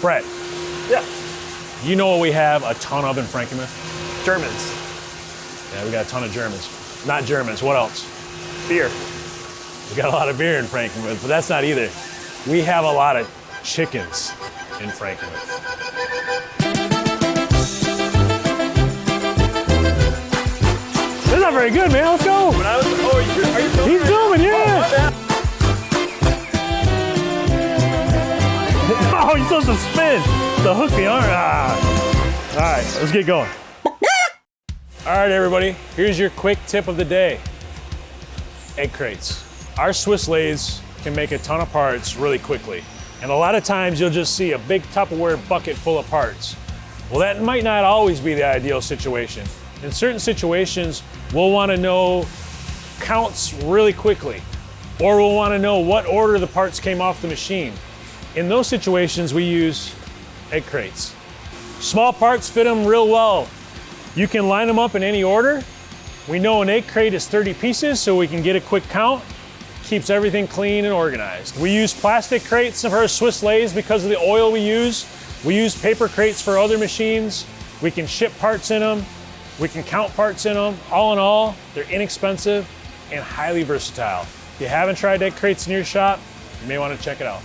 Brett. Yeah. You know what we have a ton of in Frankenmuth? Germans. Yeah, we got a ton of Germans. Not Germans, what else? Beer. We got a lot of beer in Frankenmuth, but that's not either. We have a lot of chickens in Frankenmuth. That's not very good, man. Let's go. When I was, are you filming? He's filming, yeah. Oh, you're supposed to spin to hook the arm. Ah. All right, let's get going. All right, everybody, here's your quick tip of the day. Egg crates. Our Swiss lathes can make a ton of parts really quickly. And a lot of times you'll just see a big Tupperware bucket full of parts. Well, that might not always be the ideal situation. In certain situations, we'll want to know counts really quickly, or we'll want to know what order the parts came off the machine. In those situations, we use egg crates. Small parts fit them real well. You can line them up in any order. We know an egg crate is 30 pieces, so we can get a quick count. Keeps everything clean and organized. We use plastic crates for our Swiss lathes because of the oil we use. We use paper crates for other machines. We can ship parts in them. We can count parts in them. All in all, they're inexpensive and highly versatile. If you haven't tried egg crates in your shop, you may want to check it out.